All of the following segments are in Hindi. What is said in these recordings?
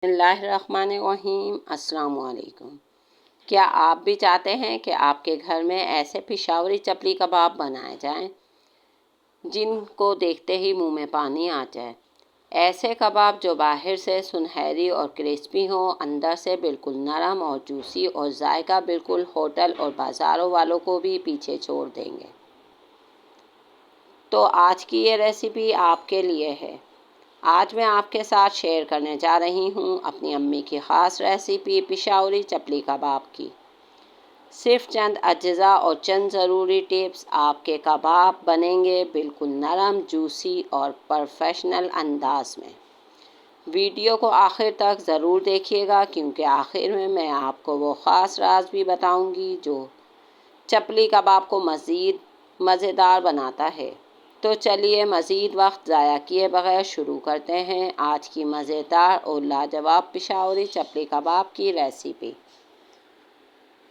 बिस्मिल्लाहिर्रहमानिर्रहीम। अस्सलाम वालेकुम। क्या आप भी चाहते हैं कि आपके घर में ऐसे पिशावरी चपली कबाब बनाए जाएं जिनको देखते ही मुंह में पानी आ जाए। ऐसे कबाब जो बाहर से सुनहरी और क्रिस्पी हो, अंदर से बिल्कुल नरम और जूसी, और जायका बिल्कुल होटल और बाज़ारों वालों को भी पीछे छोड़ देंगे। तो आज की ये रेसिपी आपके लिए है। आज मैं आपके साथ शेयर करने जा रही हूँ अपनी अम्मी की ख़ास रेसिपी पिशावरी चपली कबाब की। सिर्फ चंद अज्जा और चंद ज़रूरी टिप्स, आपके कबाब बनेंगे बिल्कुल नरम, जूसी और प्रोफेशनल अंदाज में। वीडियो को आखिर तक ज़रूर देखिएगा, क्योंकि आखिर में मैं आपको वो ख़ास राज भी बताऊँगी जो चपली कबाब को मज़ीद मज़ेदार बनाता है। तो चलिए मज़ीद वक्त ज़ाया किए बगैर शुरू करते हैं आज की मज़ेदार और लाजवाब पिशावरी चपली कबाब की रेसिपी।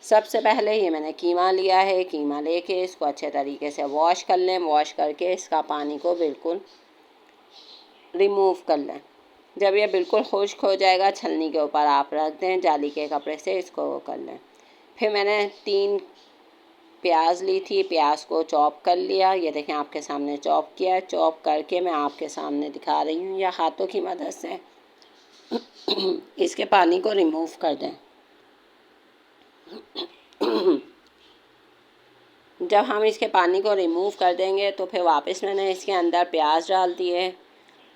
सबसे पहले ये मैंने कीमा लिया है। कीमा लेके इसको अच्छे तरीके से वॉश कर लें। वॉश करके इसका पानी को बिल्कुल रिमूव कर लें। जब ये बिल्कुल खुश्क हो जाएगा, छलनी के ऊपर आप रख दें, जाली के कपड़े से इसको वो कर लें। फिर मैंने 3 प्याज ली थी, प्याज को चॉप कर लिया। ये देखें आपके सामने चॉप किया। चॉप करके मैं आपके सामने दिखा रही हूँ, या हाथों की मदद से इसके पानी को रिमूव कर दें। जब हम इसके पानी को रिमूव कर देंगे तो फिर वापस मैंने इसके अंदर प्याज डाल दिए,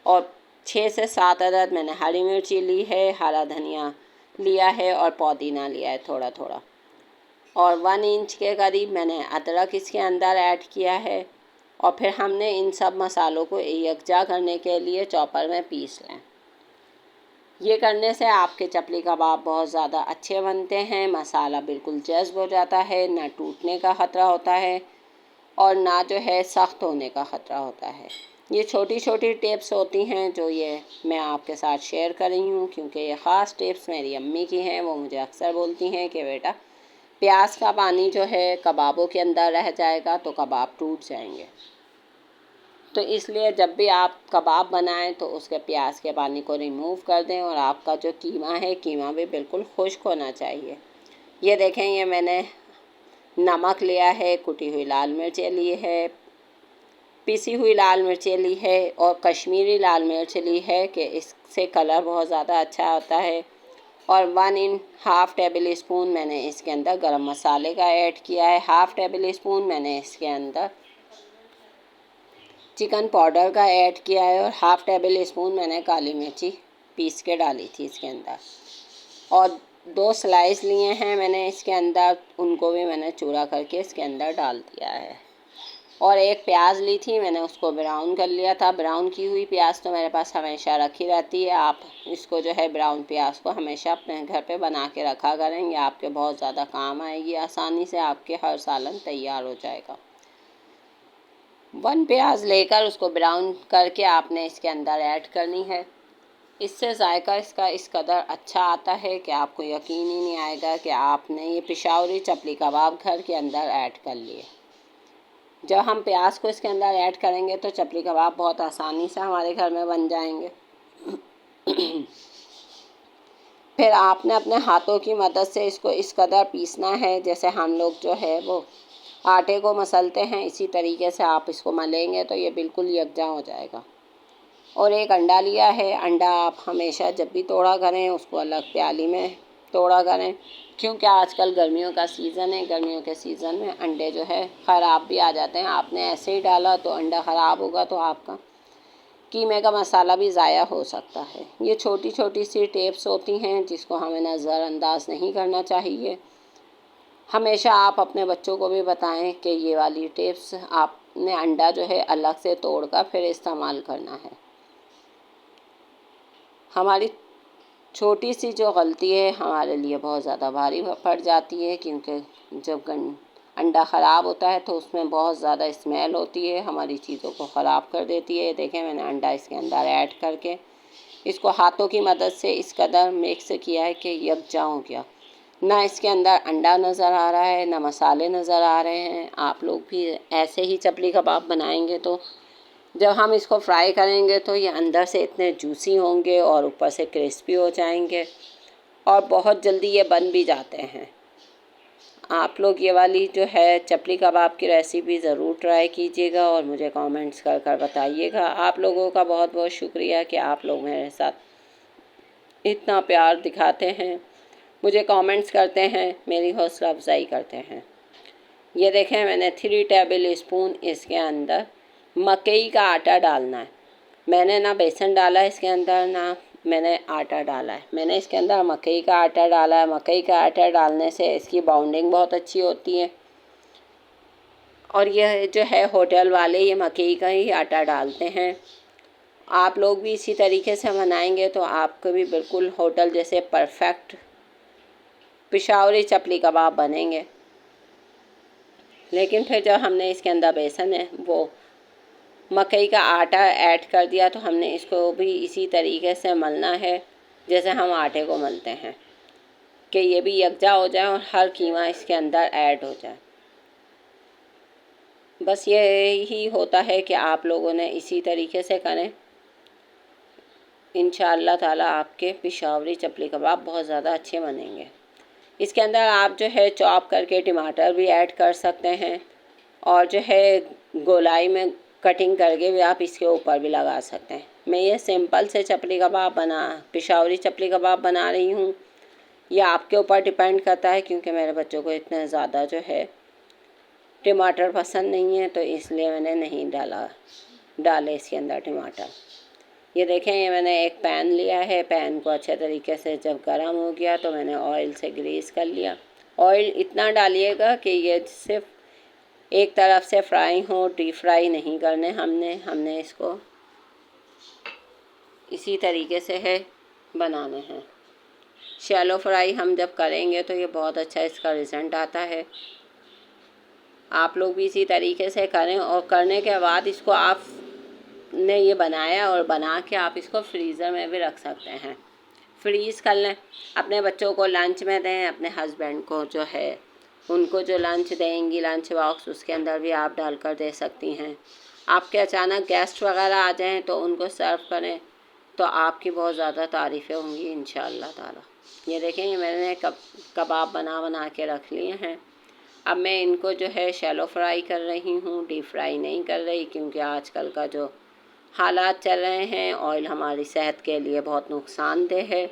और 6 से 7 अदद मैंने हरी मिर्ची ली है, हरा धनिया लिया है और पुदीना लिया है थोड़ा थोड़ा, और 1 इंच के करीब मैंने अदरक इसके अंदर ऐड किया है। और फिर हमने इन सब मसालों को यकजा करने के लिए चॉपर में पीस लें। ये करने से आपके चपली कबाब बहुत ज़्यादा अच्छे बनते हैं। मसाला बिल्कुल जज्ब हो जाता है, ना टूटने का ख़तरा होता है और ना जो है सख्त होने का ख़तरा होता है। ये छोटी छोटी टिप्स होती हैं जो ये मैं आपके साथ शेयर कर रही हूँ, क्योंकि ये ख़ास टिप्स मेरी अम्मी की हैं। वो मुझे अक्सर बोलती हैं कि बेटा, प्याज का पानी जो है कबाबों के अंदर रह जाएगा तो कबाब टूट जाएंगे। तो इसलिए जब भी आप कबाब बनाएं तो उसके प्याज के पानी को रिमूव कर दें। और आपका जो कीमा है, कीमा भी बिल्कुल खुश्क होना चाहिए। ये देखें, ये मैंने नमक लिया है, कुटी हुई लाल मिर्चें ली है, पिसी हुई लाल मिर्चें ली है, और कश्मीरी लाल मिर्च ली है कि इससे कलर बहुत ज़्यादा अच्छा होता है। और 1½ टेबल स्पून मैंने इसके अंदर गरम मसाले का ऐड किया है। ½ टेबल स्पून मैंने इसके अंदर चिकन पाउडर का ऐड किया है, और ½ टेबल स्पून मैंने काली मिर्ची पीस के डाली थी इसके अंदर। और 2 स्लाइस लिए हैं मैंने इसके अंदर, उनको भी मैंने चूरा करके इसके अंदर डाल दिया है। और एक प्याज ली थी मैंने, उसको ब्राउन कर लिया था। ब्राउन की हुई प्याज तो मेरे पास हमेशा रखी रहती है। आप इसको जो है ब्राउन प्याज को हमेशा अपने घर पे बना के रखा करेंगे, आपके बहुत ज़्यादा काम आएगी। आसानी से आपके हर सालन तैयार हो जाएगा। 1 प्याज लेकर उसको ब्राउन करके आपने इसके अंदर ऐड करनी है। इससे जायका इसका इस कदर अच्छा आता है कि आपको यकीन ही नहीं आएगा कि आपने ये पिशावरी चपली कबाब घर के अंदर ऐड कर लिए। जब हम प्याज को इसके अंदर ऐड करेंगे तो चपली कबाब बहुत आसानी से हमारे घर में बन जाएंगे। फिर आपने अपने हाथों की मदद से इसको इस कदर पीसना है जैसे हम लोग जो है वो आटे को मसलते हैं, इसी तरीके से आप इसको मलेंगे तो ये बिल्कुल यकजा हो जाएगा। और एक अंडा लिया है। अंडा आप हमेशा जब भी तोड़ा करें उसको अलग प्याली में तोड़ा करें, क्योंकि आजकल गर्मियों का सीज़न है। गर्मियों के सीज़न में अंडे जो है ख़राब भी आ जाते हैं। आपने ऐसे ही डाला तो अंडा ख़राब होगा तो आपका कीमे का मसाला भी ज़ाया हो सकता है। ये छोटी छोटी सी टिप्स होती हैं जिसको हमें नज़रअंदाज नहीं करना चाहिए। हमेशा आप अपने बच्चों को भी बताएं कि ये वाली टिप्स आपने अंडा जो है अलग से तोड़कर फिर इस्तेमाल करना है। हमारी छोटी सी जो गलती है हमारे लिए बहुत ज़्यादा भारी पड़ जाती है, क्योंकि जब अंडा ख़राब होता है तो उसमें बहुत ज़्यादा स्मेल होती है, हमारी चीज़ों को ख़राब कर देती है। देखें, मैंने अंडा इसके अंदर ऐड करके इसको हाथों की मदद से इस कदर मिक्स किया है कि यकजा हो गया। ना इसके अंदर अंडा नज़र आ रहा है, ना मसाले नज़र आ रहे हैं। आप लोग भी ऐसे ही चपली कबाब बनाएंगे तो जब हम इसको फ्राई करेंगे तो ये अंदर से इतने जूसी होंगे और ऊपर से क्रिस्पी हो जाएंगे और बहुत जल्दी ये बन भी जाते हैं। आप लोग ये वाली जो है चपली कबाब की रेसिपी ज़रूर ट्राई कीजिएगा और मुझे कमेंट्स कर कर बताइएगा। आप लोगों का बहुत बहुत शुक्रिया कि आप लोग मेरे साथ इतना प्यार दिखाते हैं, मुझे कमेंट्स करते हैं, मेरी हौसला अफजाई करते हैं। ये देखें, मैंने 3 टेबल स्पून इसके अंदर मकई का आटा डालना है। मैंने ना बेसन डाला है इसके अंदर, ना मैंने आटा डाला है। मैंने इसके अंदर मकई का आटा डाला है। मकई का आटा डालने से इसकी बाउंडिंग बहुत अच्छी होती है। और यह जो है होटल वाले ये मकई का ही आटा डालते हैं। आप लोग भी इसी तरीके से बनाएंगे तो आपको भी बिल्कुल होटल जैसे परफेक्ट पिशावरी चपली कबाब बनेंगे। लेकिन फिर जब हमने इसके अंदर बेसन है वो मकई का आटा ऐड कर दिया तो हमने इसको भी इसी तरीके से मलना है जैसे हम आटे को मलते हैं, कि ये भी यकजा हो जाए और हर कीमा इसके अंदर ऐड हो जाए। बस ये ही होता है कि आप लोगों ने इसी तरीके से करें। इंशाअल्लाह ताला आपके पिशावरी चपली कबाब बहुत ज़्यादा अच्छे बनेंगे। इसके अंदर आप जो है चॉप करके टमाटर भी ऐड कर सकते हैं और जो है गोलाई में कटिंग करके भी आप इसके ऊपर भी लगा सकते हैं। मैं ये सिंपल से चपली कबाब पिशावरी चपली कबाब बना रही हूँ। यह आपके ऊपर डिपेंड करता है क्योंकि मेरे बच्चों को इतना ज़्यादा जो है टमाटर पसंद नहीं है, तो इसलिए मैंने नहीं डाले इसके अंदर टमाटर। ये देखें, ये मैंने एक पैन लिया है। पैन को अच्छे तरीके से जब गर्म हो गया तो मैंने ऑयल से ग्रीस कर लिया। ऑयल इतना डालिएगा कि ये सिर्फ एक तरफ से फ्राई हो, डीप फ्राई नहीं करने हमने इसको इसी तरीके से है बनाने हैं। शैलो फ्राई हम जब करेंगे तो ये बहुत अच्छा इसका रिजल्ट आता है। आप लोग भी इसी तरीके से करें और करने के बाद इसको आपने ये बनाया और बना के आप इसको फ्रीज़र में भी रख सकते हैं। फ्रीज़ कर लें, अपने बच्चों को लंच में दें, अपने हस्बैंड को जो है उनको जो लंच देंगी लंच बॉक्स उसके अंदर भी आप डालकर दे सकती हैं। आपके अचानक गेस्ट वगैरह आ जाएं तो उनको सर्व करें तो आपकी बहुत ज़्यादा तारीफ़ें होंगी इंशाअल्लाह ताला। ये देखें, ये मैंने कबाब बना के रख लिए हैं। अब मैं इनको जो है शैलो फ्राई कर रही हूँ, डीप फ्राई नहीं कर रही, क्योंकि आजकल का जो हालात चल रहे हैं ऑयल हमारी सेहत के लिए बहुत नुकसानदेह है।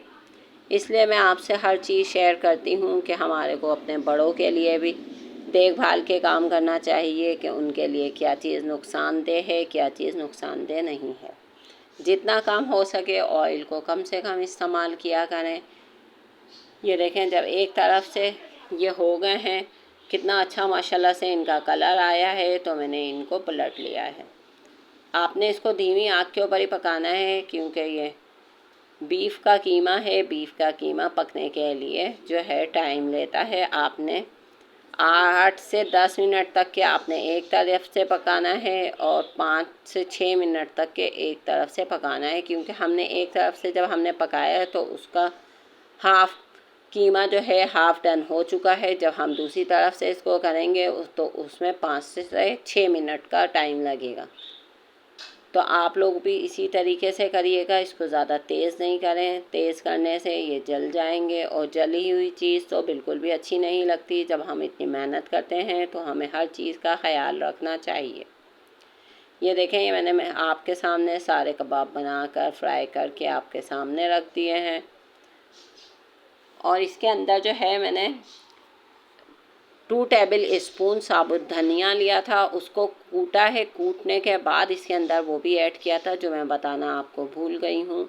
इसलिए मैं आपसे हर चीज़ शेयर करती हूँ कि हमारे को अपने बड़ों के लिए भी देखभाल के काम करना चाहिए कि उनके लिए क्या चीज़ नुकसानदेह है, क्या चीज़ नुकसानदेह नहीं है। जितना कम हो सके ऑयल को कम से कम इस्तेमाल किया करें। ये देखें, जब एक तरफ से ये हो गए हैं, कितना अच्छा माशाल्लाह से इनका कलर आया है, तो मैंने इनको पलट लिया है। आपने इसको धीमी आंच के ऊपर ही पकाना है क्योंकि ये बीफ का कीमा है। बीफ का कीमा पकने के लिए जो है टाइम लेता है। आपने 8 से 10 मिनट तक के आपने एक तरफ से पकाना है और 5 से 6 मिनट तक के एक तरफ से पकाना है, क्योंकि हमने एक तरफ से जब हमने पकाया है तो उसका हाफ़ कीमा जो है हाफ़ डन हो चुका है। जब हम दूसरी तरफ से इसको करेंगे तो उसमें 5 से 6 मिनट का टाइम लगेगा। तो आप लोग भी इसी तरीके से करिएगा, इसको ज़्यादा तेज़ नहीं करें। तेज़ करने से ये जल जाएंगे और जली हुई चीज़ तो बिल्कुल भी अच्छी नहीं लगती। जब हम इतनी मेहनत करते हैं तो हमें हर चीज़ का ख्याल रखना चाहिए। ये देखें, ये मैं आपके सामने सारे कबाब बनाकर फ्राई करके आपके सामने रख दिए हैं। और इसके अंदर जो है मैंने 2 टेबल स्पून साबुत धनिया लिया था, उसको कूटा है। कूटने के बाद इसके अंदर वो भी ऐड किया था जो मैं बताना आपको भूल गई हूँ।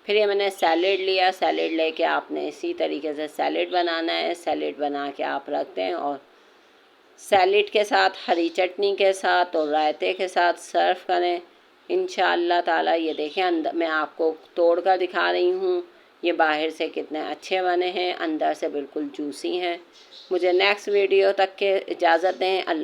फिर ये मैंने सैलेड लिया। सैलेड लेके आपने इसी तरीके से सैलेड बनाना है। सैलेड बना के आप रख दें और सैलेड के साथ हरी चटनी के साथ और रायते के साथ सर्व करें इंशाअल्लाह ताला। ये देखें, अंदर मैं आपको तोड़ कर दिखा रही हूँ, ये बाहर से कितने अच्छे बने हैं, अंदर से बिल्कुल जूसी हैं। मुझे नेक्स्ट वीडियो तक के इजाज़त दें। अल्लाह।